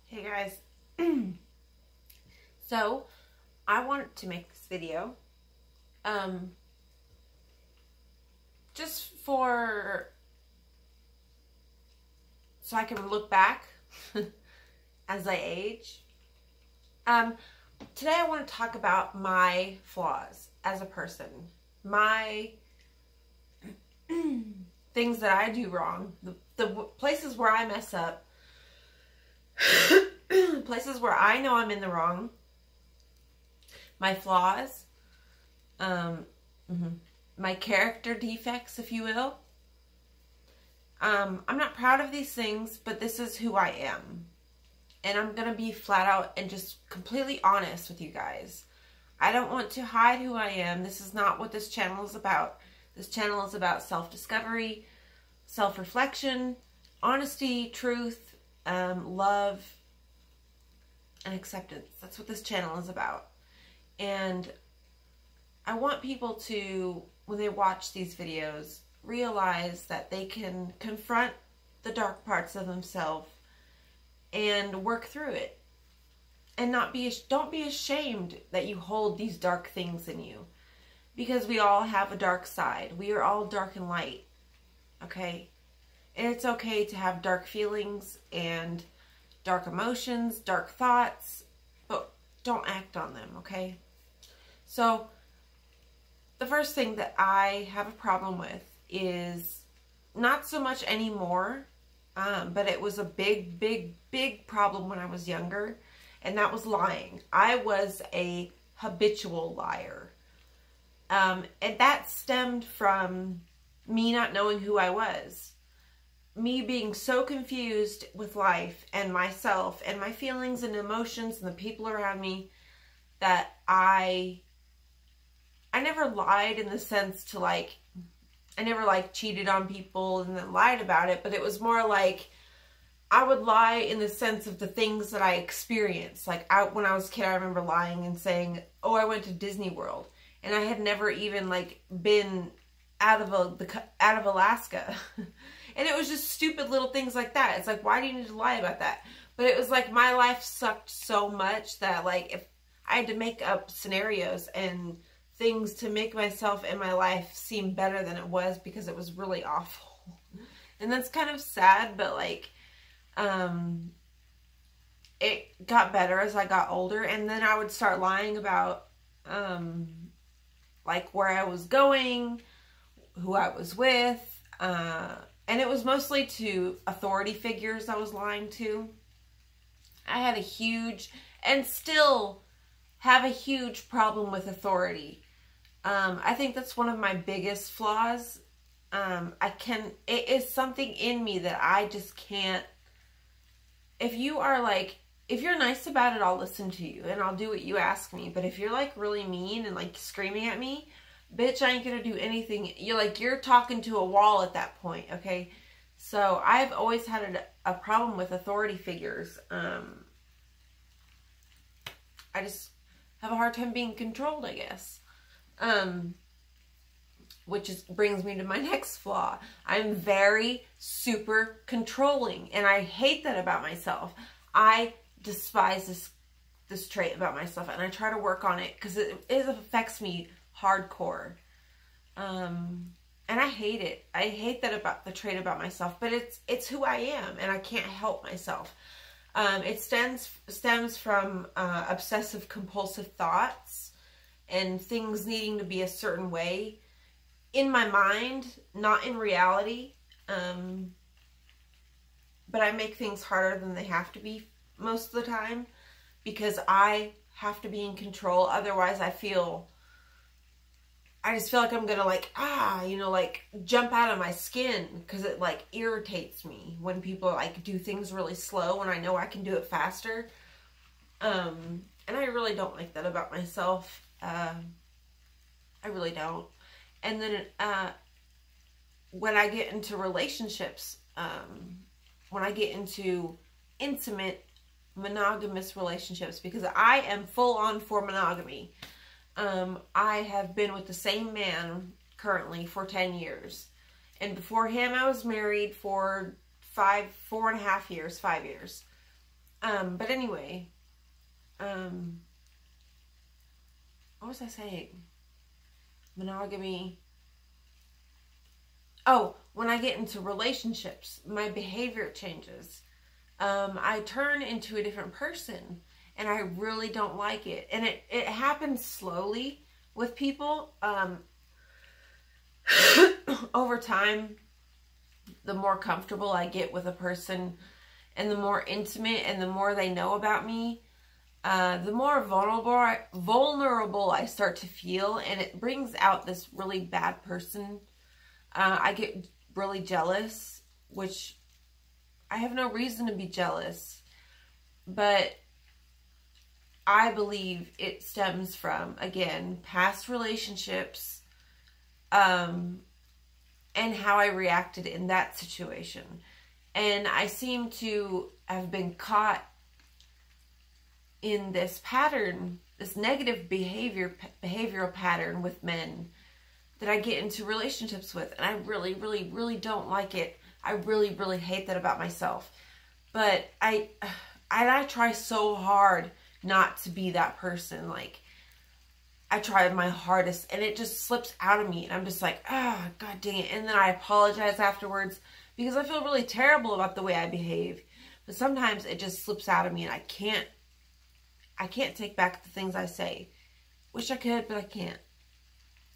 Hey guys, so I wanted to make this video just so I can look back as I age. Today I want to talk about my flaws as a person, my things that I do wrong, the places where I mess up, places where I know I'm in the wrong, my flaws, my character defects, if you will. I'm not proud of these things, but this is who I am. And I'm going to be flat out and just completely honest with you guys. I don't want to hide who I am. This is not what this channel is about. This channel is about self-discovery, self-reflection, honesty, truth, love, and acceptance. That's what this channel is about. And I want people to, when they watch these videos, realize that they can confront the dark parts of themselves and work through it. And don't be ashamed that you hold these dark things in you. Because we all have a dark side. We are all dark and light. Okay? And it's okay to have dark feelings and dark emotions, dark thoughts, but don't act on them, okay? So, the first thing that I have a problem with is not so much anymore, but it was a big, big, big problem when I was younger, and that was lying. I was a habitual liar. And that stemmed from me not knowing who I was. Me being so confused with life and myself and my feelings and emotions and the people around me that I never lied in the sense to I never cheated on people and then lied about it, but it was more like I would lie in the sense of the things that I experienced. When I was a kid, I remember lying and saying, oh, I went to Disney World. And I had never even been out of Alaska. And it was just stupid little things like that. It's why do you need to lie about that? But it was my life sucked so much that if I had to make up scenarios and things to make myself and my life seem better than it was because it was really awful. And that's kind of sad, but it got better as I got older. And then I would start lying about where I was going, who I was with, and it was mostly to authority figures I was lying to. I had a huge, and still have a huge problem with authority. I think that's one of my biggest flaws. It is something in me that I just can't, if you're nice about it, I'll listen to you and I'll do what you ask me. But if you're really mean and screaming at me, bitch, I ain't gonna do anything. You're talking to a wall at that point, okay? So I've always had a problem with authority figures. I just have a hard time being controlled, I guess. Which brings me to my next flaw. I'm very super controlling, and I hate that about myself. I despise this trait about myself, and I try to work on it because it affects me hardcore. And I hate it. I hate that about the trait about myself, but it's who I am, and I can't help myself. It stems from obsessive compulsive thoughts and things needing to be a certain way in my mind, not in reality. But I make things harder than they have to be most of the time because I have to be in control. Otherwise, I just feel like I'm gonna jump out of my skin because it irritates me when people do things really slow when I know I can do it faster. And I really don't like that about myself. I really don't. And then when I get into relationships, when I get into intimate monogamous relationships, because I am full on for monogamy. I have been with the same man currently for 10 years. And before him, I was married for 5 years. But anyway, what was I saying? Monogamy. Oh, when I get into relationships, my behavior changes. I turn into a different person, and I really don't like it. And it happens slowly with people. Over time, the more comfortable I get with a person, and the more intimate and the more they know about me, the more vulnerable I start to feel, and it brings out this really bad person. I get really jealous, which I have no reason to be jealous, but I believe it stems from, again, past relationships, and how I reacted in that situation. And I seem to have been caught in this pattern, this negative behavioral pattern with men that I get into relationships with. And I really, really, really don't like it. I really, really hate that about myself. But I try so hard not to be that person. Like, I try my hardest, and it just slips out of me. And I'm just like, ah, God dang it. And then I apologize afterwards because I feel really terrible about the way I behave. But sometimes it just slips out of me, and I can't take back the things I say. Wish I could, but I can't.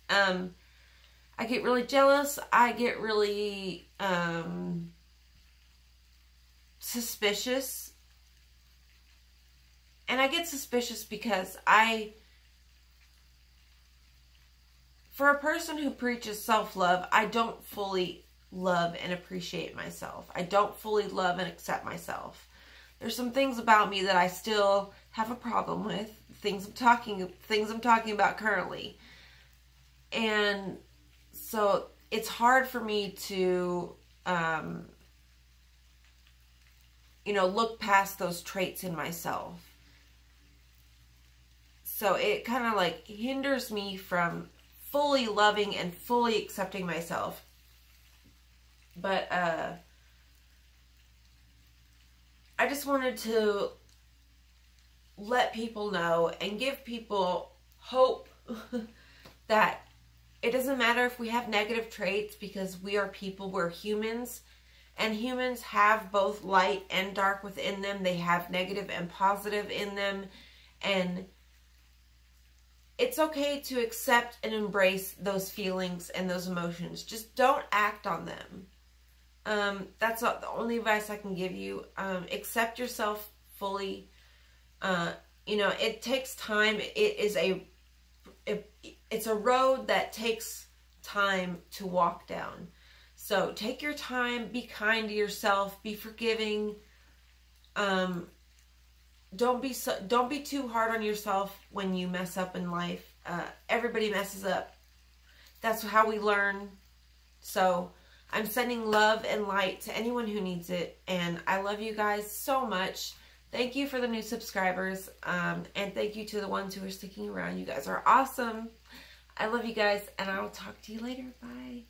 I get really jealous. I get really suspicious. And I get suspicious because for a person who preaches self-love, I don't fully love and appreciate myself. I don't fully love and accept myself. There's some things about me that I still have a problem with. Things I'm talking about currently. And so it's hard for me to, look past those traits in myself. So it kind of like hinders me from fully loving and fully accepting myself. But I just wanted to let people know and give people hope that it doesn't matter if we have negative traits, because we are people, we're humans, and humans have both light and dark within them. They have negative and positive in them, and it's okay to accept and embrace those feelings and those emotions. Just don't act on them. That's the only advice I can give you. Accept yourself fully. It takes time. It's a road that takes time to walk down. So take your time, be kind to yourself, be forgiving. Don't be too hard on yourself when you mess up in life. Everybody messes up. That's how we learn. So I'm sending love and light to anyone who needs it, and I love you guys so much. Thank you for the new subscribers, and thank you to the ones who are sticking around. You guys are awesome. I love you guys, and I will talk to you later. Bye.